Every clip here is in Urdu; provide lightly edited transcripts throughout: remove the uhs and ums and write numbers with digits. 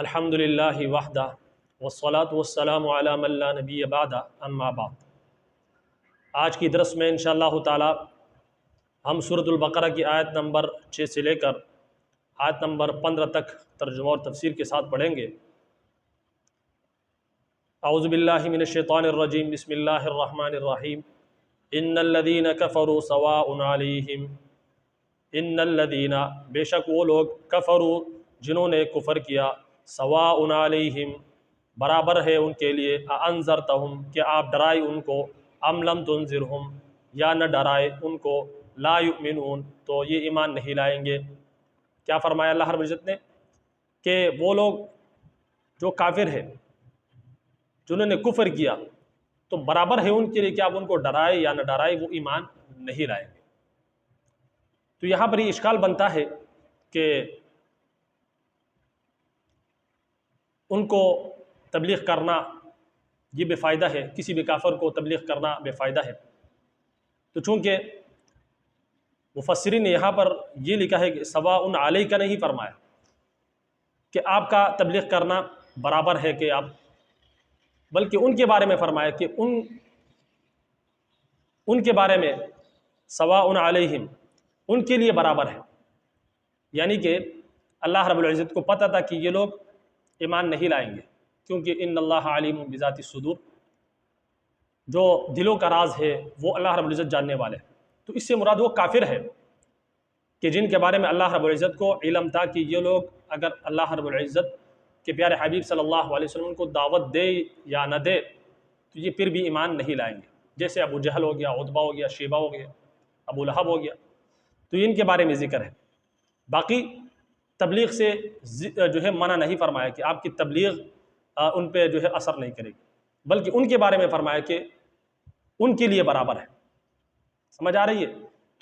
الحمدللہ وحدہ والصلاة والسلام علی من لا نبی بعدہ اما بعد۔ آج کی درس میں انشاءاللہ تعالی ہم سورۃ البقرہ کی آیت نمبر 6 سے لے کر آیت نمبر 15 تک ترجمہ اور تفسیر کے ساتھ پڑھیں گے۔ اعوذ باللہ من الشیطان الرجیم، بسم اللہ الرحمن الرحیم۔ ان الذین کفروا سواء علیہم، ان الذین بے شک وہ لوگ کفروا جنہوں نے کفر کیا، سواء علیہم برابر ہے ان کے لیے، انذرتہم کہ آپ ڈرائے ان کو، ام لم تنذرہم یا نہ ڈرائے ان کو، لا یؤمنون تو یہ ایمان نہیں لائیں گے۔ کیا فرمایا اللہ رب العزت نے کہ وہ لوگ جو کافر ہے، جنہوں نے کفر کیا، تو برابر ہے ان کے لیے کہ آپ ان کو ڈرائے یا نہ ڈرائے، وہ ایمان نہیں لائیں گے۔ تو یہاں پر یہ اشکال بنتا ہے کہ ان کو تبلیغ کرنا یہ بے فائدہ ہے، کسی بھی کافر کو تبلیغ کرنا بے فائدہ ہے۔ تو چونکہ مفسرین نے یہاں پر یہ لکھا ہے کہ سواء علیہ کا نہیں فرمایا کہ آپ کا تبلیغ کرنا برابر ہے کہ آپ، بلکہ ان کے بارے میں فرمایا کہ ان کے بارے میں سواء علیہم ان کے لیے برابر ہے، یعنی کہ اللہ رب العزت کو پتہ تھا کہ یہ لوگ ایمان نہیں لائیں گے، کیونکہ ان اللہ علیم بذات الصدور، جو دلوں کا راز ہے وہ اللہ رب العزت جاننے والے ہیں۔ تو اس سے مراد وہ کافر ہے کہ جن کے بارے میں اللہ رب العزت کو علم تھا کہ یہ لوگ اگر اللہ رب العزت کے پیارے حبیب صلی اللہ علیہ وسلم کو دعوت دے یا نہ دے تو یہ پھر بھی ایمان نہیں لائیں گے، جیسے ابو جہل ہو گیا، عتبہ ہو گیا، شیبہ ہو گیا، ابو لہب ہو گیا، تو ان کے بارے میں ذکر ہے۔ باقی تبلیغ سے جو ہے منع نہیں فرمایا کہ آپ کی تبلیغ ان پہ جو ہے اثر نہیں کرے گی، بلکہ ان کے بارے میں فرمایا کہ ان کے لیے برابر ہے۔ سمجھ آ رہی ہے؟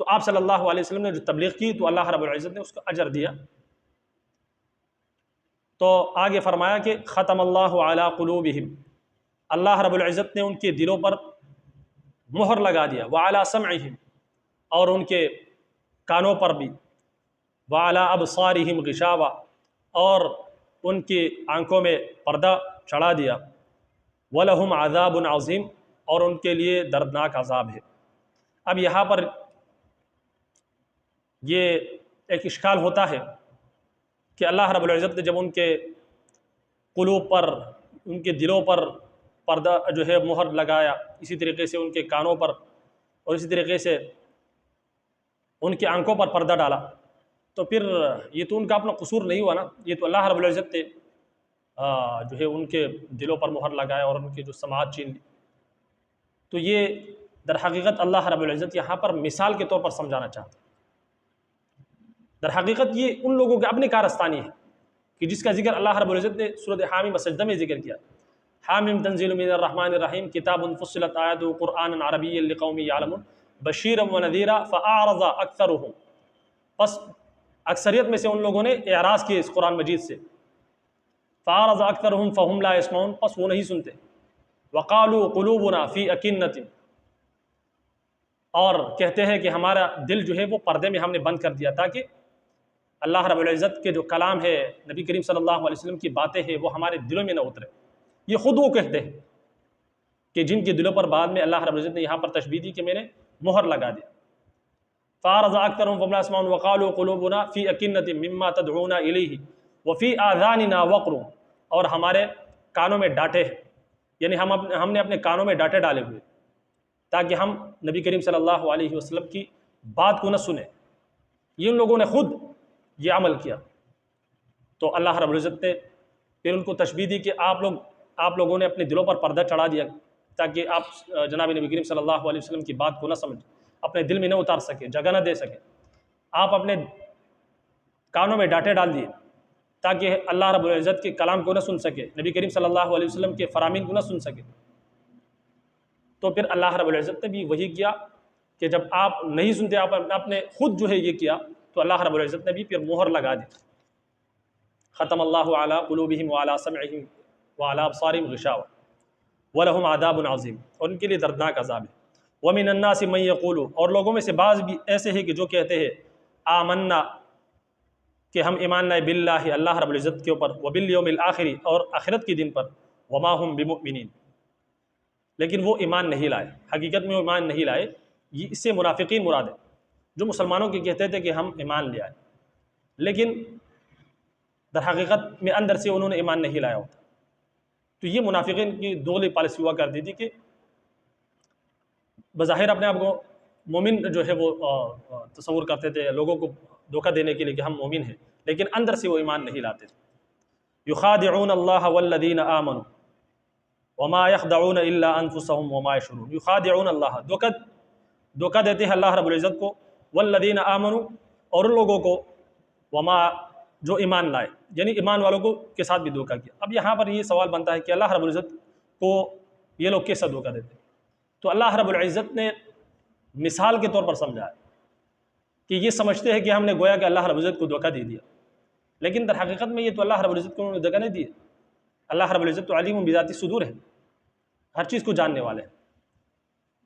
تو آپ صلی اللہ علیہ وسلم نے جو تبلیغ کی تو اللہ رب العزت نے اس کا اجر دیا۔ تو آگے فرمایا کہ ختم اللہ علی قلوبہم، اللہ رب العزت نے ان کے دلوں پر مہر لگا دیا، وعلی سمعہم اور ان کے کانوں پر بھی، وعلی ابصارہم غشاوہ اور ان کی آنکھوں میں پردہ چڑھا دیا، وَلَهُمْ عَذَابٌ عَظِيمٌ اور ان کے لیے دردناک عذاب ہے۔ اب یہاں پر یہ ایک اشکال ہوتا ہے کہ اللہ رب العزت نے جب ان کے قلوب پر، ان کے دلوں پر پردہ جو ہے مہر لگایا، اسی طریقے سے ان کے کانوں پر اور اسی طریقے سے ان کی آنکھوں پر پردہ ڈالا، تو پھر یہ تو ان کا اپنا قصور نہیں ہوا نا، یہ تو اللہ رب العزت نے جو ہے ان کے دلوں پر مہر لگایا اور ان کی جو سماعت چھین لی۔ تو یہ در حقیقت اللہ رب العزت یہاں پر مثال کے طور پر سمجھانا چاہتا ہے۔ در حقیقت یہ ان لوگوں کے اپنی کارستانی ہے کہ جس کا ذکر اللہ رب العزت نے سورۃ حامیم سجدہ میں ذکر کیا۔ حامیم تنزیل من الرحمن الرحیم، کتاب فصلت آیاتہ قرآنا عربیا لقوم یعلمون بشیرا ونذیرا فاعرض اکثرهم، پس اکثریت میں سے ان لوگوں نے اعراض کیے اس قرآن مجید سے، فاعرض اکثرهم فهم لا يسمعون، پس وہ نہیں سنتے، وقالوا قلوبنا فی اکنۃ اور کہتے ہیں کہ ہمارا دل جو ہے وہ پردے میں ہم نے بند کر دیا، تاکہ اللہ رب العزت کے جو کلام ہے، نبی کریم صلی اللہ علیہ وسلم کی باتیں ہیں، وہ ہمارے دلوں میں نہ اترے۔ یہ خود وہ کہتے ہیں کہ جن کے دلوں پر بعد میں اللہ رب العزت نے یہاں پر تشبیہ دی کہ میں نے مہر لگا دیا۔ فَأَعْرَضَ أَكْثَرُهُمْ فَهُمْ لَا يَسْمَعُونَ وَقَالُوا قُلُوبُنَا فِي أَكِنَّةٍ مِّمَّا تَدْعُونَا إِلَيْهِ وَفِي آذَانِنَا وَقْرٌ اور ہمارے کانوں میں ڈانٹے ہیں، یعنی ہم نے اپنے کانوں میں ڈانٹے ڈالے ہوئے تاکہ ہم نبی کریم صلی اللہ علیہ وسلم کی بات کو نہ سنیں۔ یہ ان لوگوں نے خود یہ عمل کیا، تو اللہ رب العزت نے پھر ان کو تشبیہ دی کہ آپ لوگوں نے اپنے دلوں پر پردہ چڑھا دیا تاکہ آپ جناب نبی کریم صلی اللہ علیہ وسلم کی بات کو نہ سمجھ، اپنے دل میں نہ اتار سکے، جگہ نہ دے سکے۔ آپ اپنے کانوں میں ڈانٹے ڈال دیے تاکہ اللہ رب العزت کے کلام کو نہ سن سکے، نبی کریم صلی اللہ علیہ وسلم کے فرامین کو نہ سن سکے۔ تو پھر اللہ رب العزت نے بھی وہی کیا کہ جب آپ نہیں سنتے، آپ اپنے خود جو ہے یہ کیا، تو اللہ رب العزت نے بھی پھر مہر لگا دی۔ ختم اللہ علی قلوبہم وعلی سمعہم وعلی ابصارہم غشاوہ وَلَهُمْ عَذَابٌ عَظِيمٌ اور ان کے لیے دردناک عذاب ہے۔ وَمِنَ النَّاسِ مَن يَقُولُ اور لوگوں میں سے بعض بھی ایسے ہیں کہ جو کہتے ہیں آمنا کہ ہم ایمان لائے باللہ اللہ رب العزت کے اوپر، وبالیوم الآخری اور آخرت کے دن پر، وما ہم بمؤمنین لیکن وہ ایمان نہیں لائے، حقیقت میں وہ ایمان نہیں لائے۔ یہ اس سے منافقین مراد ہے، جو مسلمانوں کے کہتے تھے کہ ہم ایمان لے آئے لیکن در حقیقت میں اندر سے انہوں نے ایمان نہیں لایا ہوتا۔ تو یہ منافقین کی دوغلی پالیسی ہوا کرتی تھی کہ بظاہر اپنے آپ کو مومن جو ہے وہ تصور کرتے تھے لوگوں کو دھوکہ دینے کے لیے کہ ہم مومن ہیں، لیکن اندر سے وہ ایمان نہیں لاتے تھے۔ یخادعون اللہ والذین آمنوا وما یخدعون الا انفسهم وما یشعرون۔ یخادعون اللہ، دھوکہ دیتے ہیں اللہ رب العزت کو، والذین آمنوا اور ان لوگوں کو، وما جو ایمان لائے، یعنی ایمان والوں کو کے ساتھ بھی دھوکہ کیا۔ اب یہاں پر یہ سوال بنتا ہے کہ اللہ رب العزت کو یہ لوگ کیسا دھوکہ دیتے ہیں؟ تو اللہ رب العزت نے مثال کے طور پر سمجھا ہے کہ یہ سمجھتے ہیں کہ ہم نے گویا کہ اللہ رب العزت کو دھوکہ دے دیا، لیکن در حقیقت میں یہ تو اللہ رب العزت کو انہوں نے دھوکہ نہیں دیا۔ اللہ رب العزت تو علیم بذات الصدور ہے، ہر چیز کو جاننے والے ہیں۔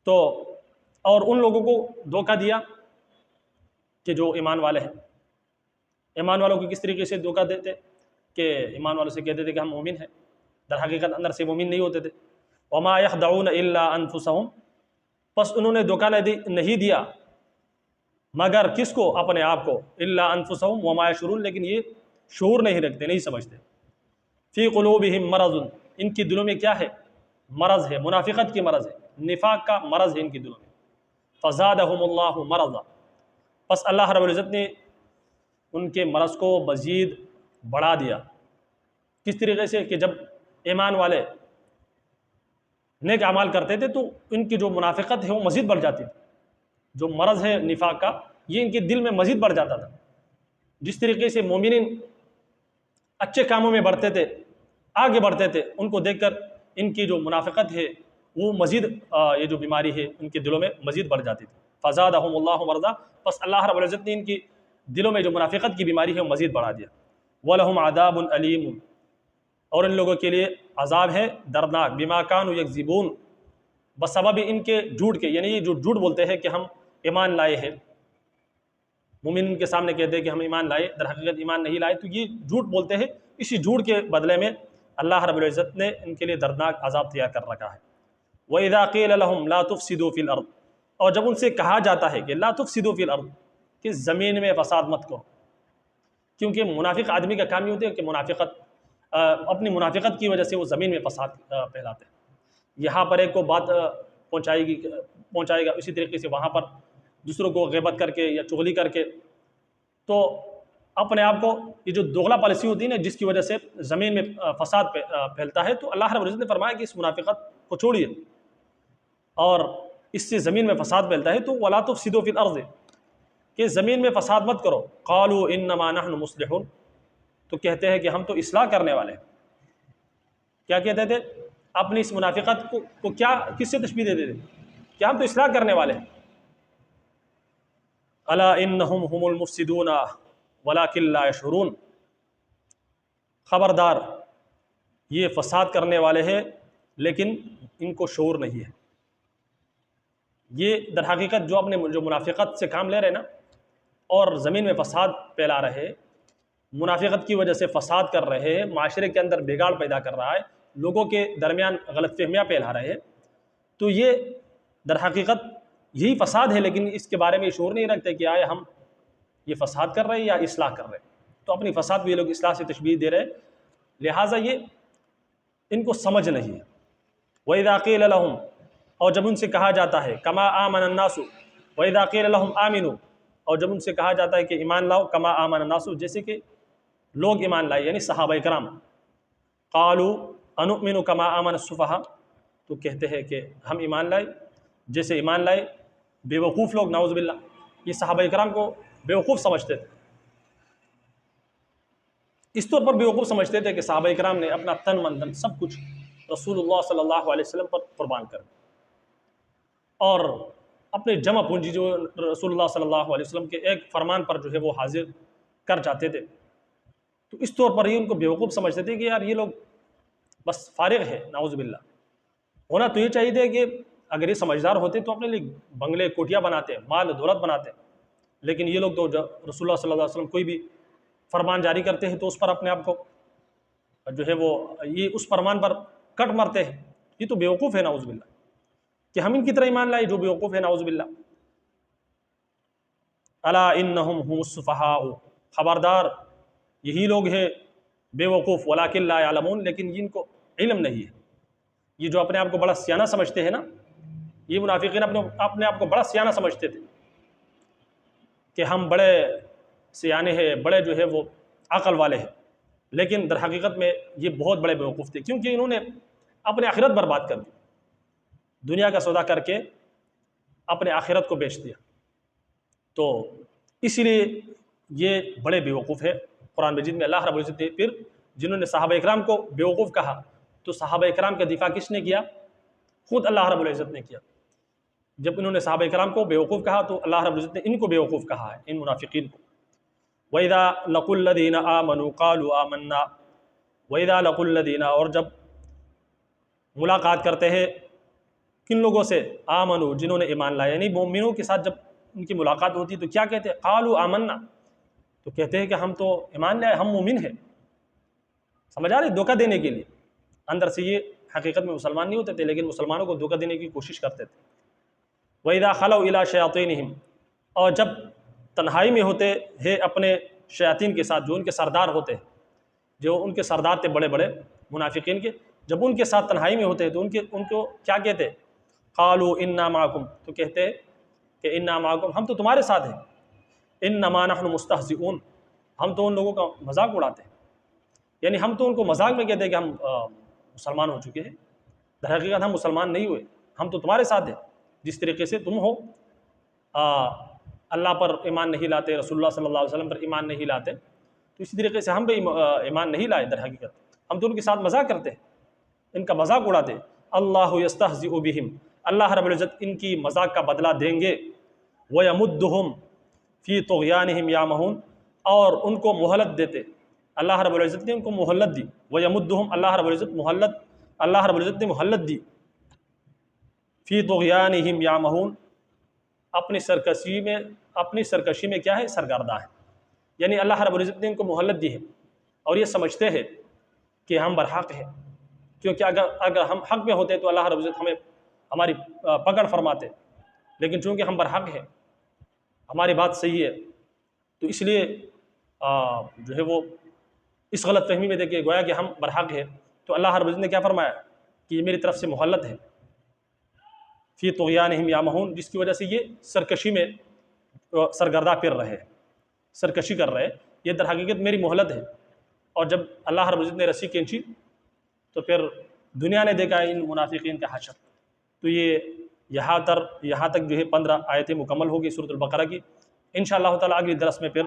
تو اور ان لوگوں کو دھوکہ دیا کہ جو ایمان والے ہیں، ایمان والوں کو کس طریقے سے دھوکہ دیتے کہ ایمان والوں سے کہتے تھے کہ ہم مومن ہیں، در حقیقت اندر سے مومن نہیں ہوتے تھے۔ وما یخدعون الا انفسهم، پس انہوں نے دھوکہ نہیں دیا مگر کس کو؟ اپنے آپ کو، الا انفسهم وما یشعرون، لیکن یہ شعور نہیں رکھتے، نہیں سمجھتے۔ فی قلوبہم مرض، ان کی دلوں میں کیا ہے؟ مرض ہے، منافقت کی مرض ہے، نفاق کا مرض ہے ان کی دلوں میں۔ فزادہم اللہ مرضا، پس اللہ رب العزت نے ان کے مرض کو مزید بڑھا دیا۔ کس طریقے سے؟ کہ جب ایمان والے نیک اعمال کرتے تھے تو ان کی جو منافقت ہے وہ مزید بڑھ جاتی تھی، جو مرض ہے نفاق کا یہ ان کے دل میں مزید بڑھ جاتا تھا۔ جس طریقے سے مومنین اچھے کاموں میں بڑھتے تھے، آگے بڑھتے تھے، ان کو دیکھ کر ان کی جو منافقت ہے وہ مزید یہ جو بیماری ہے ان کے دلوں میں مزید بڑھ جاتی تھی۔ فزادہم اللہ مرضا، پس اللہ رب العزت نے ان کی دلوں میں جو منافقت کی بیماری ہے وہ مزید بڑھا دیا۔ وَلَهُمْ عَذَابٌ أَلِيمٌ، اور ان لوگوں کے لیے عذاب ہے دردناک، بما كانوا يكذبون، بسبب ان کے جھوٹ کے، یعنی یہ جو جھوٹ بولتے ہیں کہ ہم ایمان لائے ہیں، مومن کے سامنے کہتے ہیں کہ ہم ایمان لائے، در حقیقت ایمان نہیں لائے، تو یہ جھوٹ بولتے ہیں، اسی جھوٹ کے بدلے میں اللہ رب العزت نے ان کے لیے دردناک عذاب تیار کر رکھا ہے۔ وَإِذَا قِيلَ لَهُمْ لَا تُفْسِدُوا فِي الْأَرْضِ، اور جب ان سے کہا جاتا ہے کہ لا تفسدوا فی الارض، کہ زمین میں فساد مت کرو، کیونکہ منافق آدمی کا کام یہ ہوتا ہے کہ منافقت اپنی منافقت کی وجہ سے وہ زمین میں فساد پھیلاتے ہیں۔ یہاں پر ایک کو بات پہنچائے گا، اسی طریقے سے وہاں پر دوسروں کو غیبت کر کے یا چغلی کر کے، تو اپنے آپ کو یہ جو دوغلا پالیسی ہوتی ہے نا جس کی وجہ سے زمین میں فساد پھیلتا ہے، تو اللہ رب العزت نے فرمایا کہ اس منافقت کو چھوڑیے اور اس سے زمین میں فساد پھیلتا ہے، تو وَلَا تُفْسِدُوا فِي الْأَرْضِ، کہ زمین میں فساد مت کرو۔ قَالُوا إِنَّمَا نَحْنُ مُصْلِحُونَ، تو کہتے ہیں کہ ہم تو اصلاح کرنے والے ہیں۔ کیا کہتے تھے؟ اپنی اس منافقت کو کیا کس سے تشبیہ دیتے تھے؟ کہ ہم تو اصلاح کرنے والے ہیں۔ أَلَا إِنَّهُمْ هُمُ الْمُفْسِدُونَ وَلَكِنْ لَا يَشْعُرُونَ، خبردار یہ فساد کرنے والے ہیں لیکن ان کو شعور نہیں ہے۔ یہ در حقیقت جو اپنے جو منافقت سے کام لے رہے نا اور زمین میں فساد پھیلا رہے، منافقت کی وجہ سے فساد کر رہے ہیں، معاشرے کے اندر بگاڑ پیدا کر رہا ہے، لوگوں کے درمیان غلط فہمیاں پھیلا رہے ہیں، تو یہ در حقیقت یہی فساد ہے، لیکن اس کے بارے میں شعور نہیں رکھتے کہ آیا ہم یہ فساد کر رہے ہیں یا اصلاح کر رہے ہیں۔ تو اپنی فساد بھی یہ لوگ اصلاح سے تشبیہ دے رہے، لہٰذا یہ ان کو سمجھ نہیں ہے۔ وَإِذَا قِيلَ لَهُمْ، اور جب ان سے کہا جاتا ہے کما آمن الناس، وَإِذَا قِيلَ لَهُمْ آمِنُوا، اور جب ان سے کہا جاتا ہے کہ ایمان لاؤ، کما آمن الناس، جیسے کہ لوگ ایمان لائے یعنی صحابہ کرام، قالوا انؤمن کما آمن السفہاء، تو کہتے ہیں کہ ہم ایمان لائے جیسے ایمان لائے بے وقوف لوگ، نعوذ باللہ، یہ صحابہ کرام کو بے وقوف سمجھتے تھے، اس طور پر بے وقوف سمجھتے تھے کہ صحابہ کرام نے اپنا تن من دھن سب کچھ رسول اللہ صلی اللہ علیہ وسلم پر قربان کر دیا، اور اپنے جمع پونجی جو رسول اللہ صلی اللہ علیہ وسلم کے ایک فرمان پر جو ہے وہ حاضر کر جاتے تھے، تو اس طور پر ہی ان کو بیوقوف سمجھتے تھے کہ یار یہ لوگ بس فارغ ہے، نعوذ باللہ۔ ہونا تو یہ چاہیے تھا کہ اگر یہ سمجھدار ہوتے تو اپنے لیے بنگلے کوٹیاں بناتے، مال دولت بناتے، لیکن یہ لوگ تو رسول اللہ صلی اللہ علیہ وسلم کوئی بھی فرمان جاری کرتے ہیں تو اس پر اپنے آپ کو جو ہے وہ یہ اس فرمان پر کٹ مرتے ہیں، یہ تو بیوقوف ہے نعوذ باللہ، کہ ہم ان کی طرح ایمان لائے جو بیوقوف ہے نعوذ باللہ۔ الا انہم هم السفہاء، خبردار یہی لوگ ہیں بے وقوف، ولکن لا یعلمون، لیکن جن کو علم نہیں ہے۔ یہ جو اپنے آپ کو بڑا سیانہ سمجھتے ہیں نا، یہ منافقین اپنے آپ کو بڑا سیانہ سمجھتے تھے کہ ہم بڑے سیانے ہیں، بڑے جو ہے وہ عقل والے ہیں، لیکن در حقیقت میں یہ بہت بڑے بیوقوف تھے، کیونکہ انہوں نے اپنے آخرت برباد کر دی، دنیا کا سودا کر کے اپنے آخرت کو بیچ دیا، تو اسی لیے یہ بڑے بیوقوف ہے۔ قرآن مجید میں اللہ رب العزت نے پھر جنہوں نے صحابہ اکرام کو بیوقوف کہا، تو صحابہ اکرام کا دفاع کس نے کیا؟ خود اللہ رب العزت نے کیا۔ جب انہوں نے صحابہ اکرام کو بیوقوف کہا تو اللہ رب العزت نے ان کو بیوقوف کہا ہے، ان منافقین کو۔ وَإِذَا لَقُوا الَّذِينَ آمَنُوا قَالُوا آمَنَّا، وَإِذَا لَقُوا الَّذِينَ، اور جب ملاقات کرتے ہیں کن لوگوں سے؟ آمنوا، جنہوں نے ایمان لایا، یعنی مومنوں کے ساتھ جب ان کی ملاقات ہوتی تو کیا کہتے ہیں؟ قالوا آمنا، تو کہتے ہیں کہ ہم تو ایمان لائے، ہم مومن ہیں۔ سمجھ آ رہے؟ دھوکہ دینے کے لیے، اندر سے یہ حقیقت میں مسلمان نہیں ہوتے تھے، لیکن مسلمانوں کو دھوکہ دینے کی کوشش کرتے تھے۔ وَإِذَا خَلَوْا إِلَىٰ شَيَاطِينِهِمْ، اور جب تنہائی میں ہوتے ہیں اپنے شیاطین کے ساتھ، جو ان کے سردار ہوتے ہیں، جو ان کے سردار تھے بڑے بڑے منافقین کے، جب ان کے ساتھ تنہائی میں ہوتے ہیں تو ان کو کیا کہتے؟ قالوا انا معکم، تو کہتے کہ انا معکم، ہم تو تمہارے ساتھ ہیں، انما نحن مستہزئون، ہم تو ان لوگوں کا مذاق اڑاتے ہیں، یعنی ہم تو ان کو مذاق میں کہتے ہیں کہ ہم مسلمان ہو چکے ہیں، در حقیقت ہم مسلمان نہیں ہوئے، ہم تو تمہارے ساتھ ہیں، جس طریقے سے تم ہو اللہ پر ایمان نہیں لاتے، رسول اللہ صلی اللہ علیہ وسلم پر ایمان نہیں لاتے، تو اسی طریقے سے ہم بھی ایمان نہیں لائے، در حقیقت ہم تو ان کے ساتھ مذاق کرتے ہیں، ان کا مذاق اڑاتے۔ اللہ یستہزئ بہم، اللہ رب العزت ان کی مذاق کا بدلہ دیں گے، وَيَمُدُّهُمْ فِي طُغْيَانِهِمْ يَعْمَهُونَ، اور ان کو مہلت دیتے، اللہ رب العزت نے ان کو مہلت دی، وَيَمُدُّهُمْ، اللہ رب العزت نے مہلت دی، فی طغیانہم یعمہون، اپنی سرکشی میں کیا ہے؟ سرگرداں ہے، یعنی اللہ رب العزت نے ان کو مہلت دی ہے، اور یہ سمجھتے ہیں کہ ہم برحق ہیں، کیونکہ اگر ہم حق میں ہوتے تو اللہ رب العزت ہماری پکڑ فرماتے، لیکن چونکہ ہم برحق ہیں، ہماری بات صحیح ہے، تو اس لیے جو ہے وہ اس غلط فہمی میں دیکھیں گویا کہ ہم برحق ہیں، تو اللہ رب العزت نے کیا فرمایا کہ یہ میری طرف سے مہلت ہے، فی طغیانہم یعمہون، جس کی وجہ سے یہ سرکشی میں سرگرداں پھر رہے، سرکشی کر رہے، یہ در حقیقت میری مہلت ہے۔ اور جب اللہ رب العزت نے رسی کھینچی تو پھر دنیا نے دیکھا ان منافقین کا حشر، تو یہ یہاں تک جو ہے 15 آیتیں مکمل ہوگی سورۃ البقرہ کی۔ انشاءاللہ تعالیٰ اگلی درس میں پھر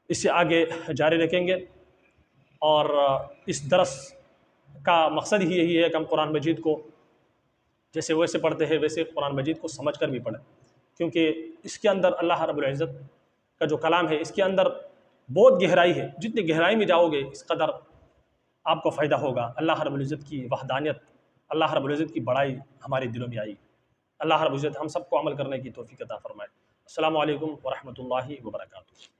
اس سے آگے جاری رکھیں گے، اور اس درس کا مقصد ہی یہی ہے کہ ہم قرآن مجید کو جیسے ویسے پڑھتے ہیں ویسے قرآن مجید کو سمجھ کر بھی پڑھیں، کیونکہ اس کے اندر اللہ رب العزت کا جو کلام ہے اس کے اندر بہت گہرائی ہے، جتنی گہرائی میں جاؤ گے اس قدر آپ کو فائدہ ہوگا۔ اللہ رب العزت کی وحدانیت، اللہ رب العزت کی بڑائی ہمارے دلوں میں آئی۔ اللہ رب العزت ہم سب کو عمل کرنے کی توفیق عطا فرمائے۔ السلام علیکم ورحمۃ اللہ وبرکاتہ۔